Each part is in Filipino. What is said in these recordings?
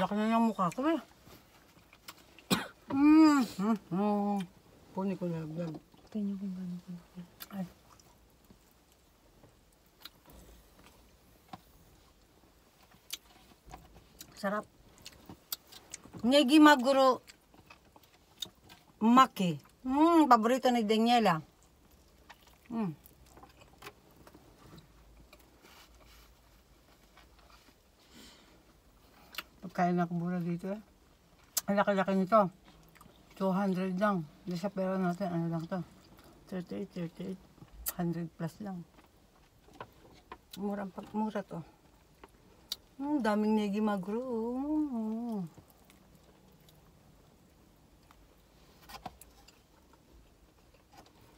laki na yung mukha ko eh. Puni ko na vlog. Tingnan ko gano'n ko. Ay. Sarap. Negi maguro maki. Paborito ni Daniela. Pagkain ako mura dito eh. Ang laki-laki nito. 200 lang. Hindi sa pera natin. Ano lang to? 38. 100 plus lang. Mura to. Daming negi maguro.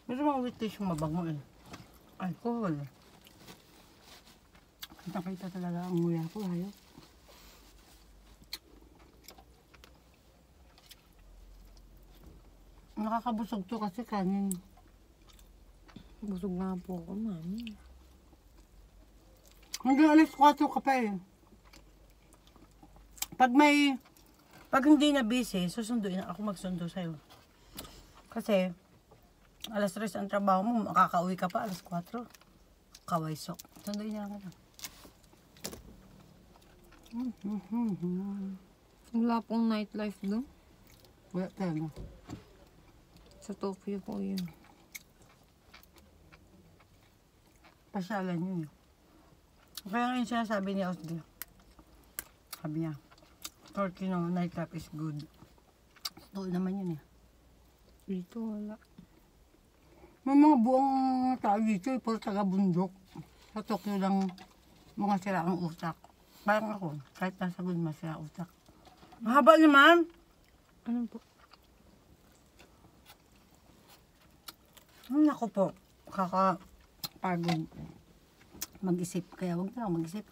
Meron mga witness yung mabango eh. Alcohol. Nakita talaga ang nguya ko. Hayop. Nakakabusog to kasi kanin. Busog na po ako, mami. Hanggang alas 4 ka pa eh. Pag hindi na busy, susunduin ako magsundo sa'yo. Kasi, alas 3 ang trabaho mo, makakauwi ka pa alas 4. Kawaysok. Sunduin niya ka na. Wala pong nightlife doon. Wala talaga. Sa Tokyo po yun. Pasyalan yun eh. Kaya nga yung sinasabi ni Osdi. Sabi niya, Turkey no, nightlife is good. Totoo naman yun eh. Dito wala. May mga buong tao dito eh, puro taga-bundok. Sa Tokyo lang mga sira ang utak. Parang ako, kahit nasa good masira utak. Mahaba naman! Ano po? Naku po, kakapagod mag-isip. Kaya huwag na ako mag-isip.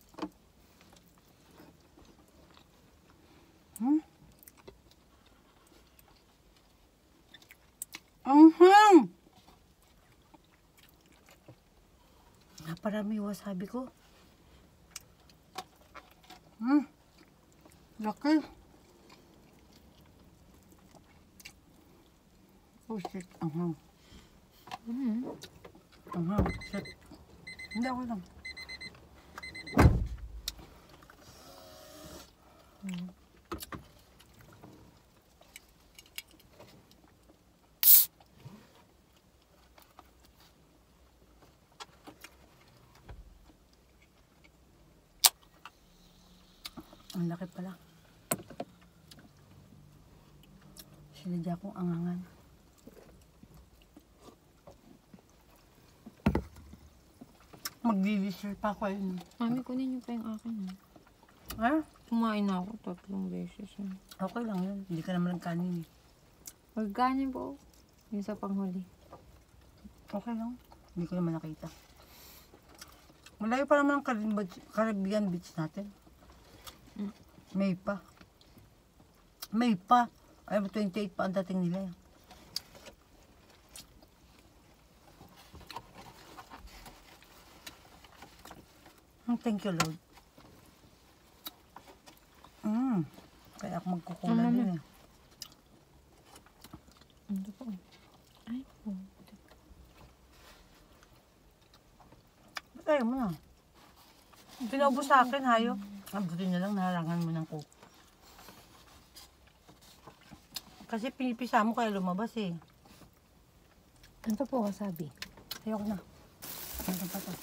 Anghang! Naparami wasabi ko. Laki. Oh shit, anghang. Anghang, shit. Hindi ako lang. Ang laki pala. Sinadya kong angangan. Magdi-dessert pa ako yun. Mami, kunin niyo pa yung akin. Ha? Kumain na ako 3 beses. Okay lang yun. Hindi ka naman nagkanin eh. Magkanin po. Yung sa panghuli. Okay lang. Hindi ko naman nakita. Malayo pa naman ang Caribbean Beach natin. May pa. May pa. Ay, 28 pa ang dating nila. Thank you, Lord. Kaya ako magkukulan din eh. Ito po. Ay po. Ba't ayaw mo na? Pinaubos sa akin, hayop. Buti na lang, naharangan mo ng coke. Kasi pinipisa mo kaya lumabas eh. Ito po, wasabi. Ayoko na. Ano pa to?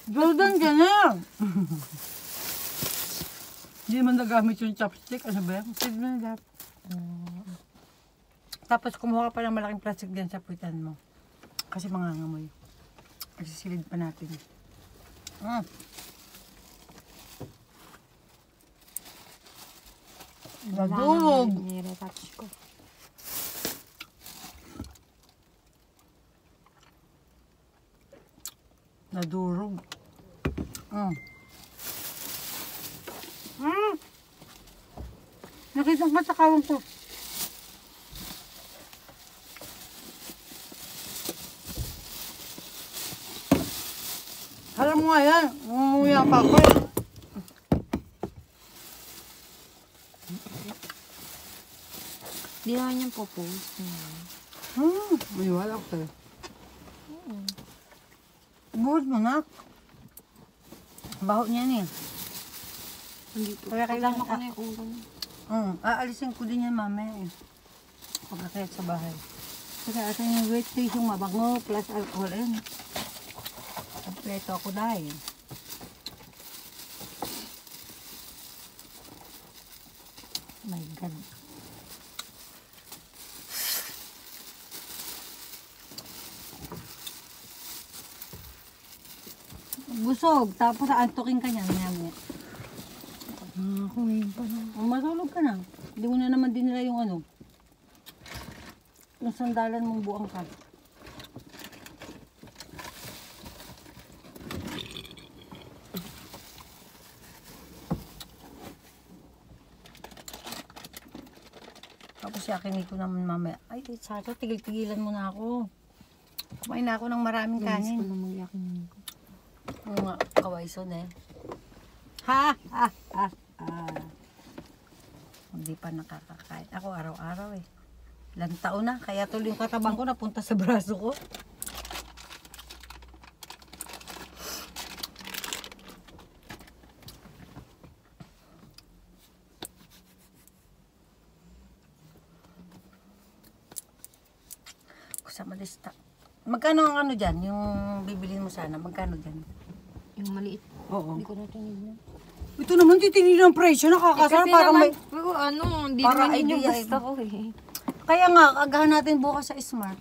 Jordan ka na! Hindi man nagamit yung chopstick. Ano ba yan? Sige na dapat. Tapos kumuha ka pa ng malaking plastic dyan sa puwitan mo. Kasi mangangamoy. Isisilid pa natin. Nadurog! Niretouch ko. Nadurog. Nakita ka sa kawang ko. Alam mo nga yan, umuya pa ako eh. Di naman yung po-post. May wala ko eh. Buhod mo na. Baho niyan eh. Hindi po. Kaya kailangan Kasama ko na yung ulam. Aalisin ko din yan mamaya eh. Pagkakayat sa bahay. Kasi atin yung wet face yung mabango plus alcohol eh. Kompleto ako dahil. My God. Busog, tapos aantukin ka niya. Maya-maya. Ako ngayon pa na. Matulog ka na. Hindi mo na naman dinala yung ano. Yung sandalan mong buang ka. Tapos yakinin ko naman mamaya. Ay, Sato, tigil-tigilan mo na ako. Kumain na ako ng maraming Ganis ko kanin. na mag-yakin ko. Mga kawayson eh. Ha! Ha! Ha! Ha! Hindi pa nakakakain. Ako araw-araw eh. Ilang taon na. Kaya tuloy yung katabang ko napunta sa braso ko. Kusama lista. Magkano ang ano dyan? Yung bibilin mo sana. Magkano dyan? Yung maliit. Oo. Hindi ko na tinignan. Ito naman titingin ng presyo. Nakakasarap. Parang may... Pero ano, hindi Para naman yun yung idea, gusto ko eh. Kaya nga, agahan natin bukas sa Smart.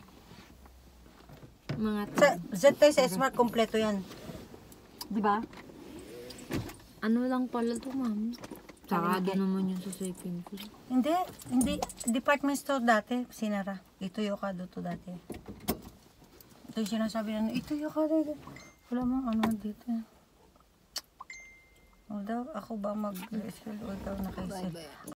Mga Sa Z sa Smart, kompleto yan. Di ba? ano lang pala to, ma'am. Sarado naman yun sa second ko. Hindi. Department store dati, sinara. Ito Yokado to dati. Ito yung sinasabi na, ito Yokado. Wala mong ano dito. Daw, ako ba mag-reschedule o ikaw na kayo?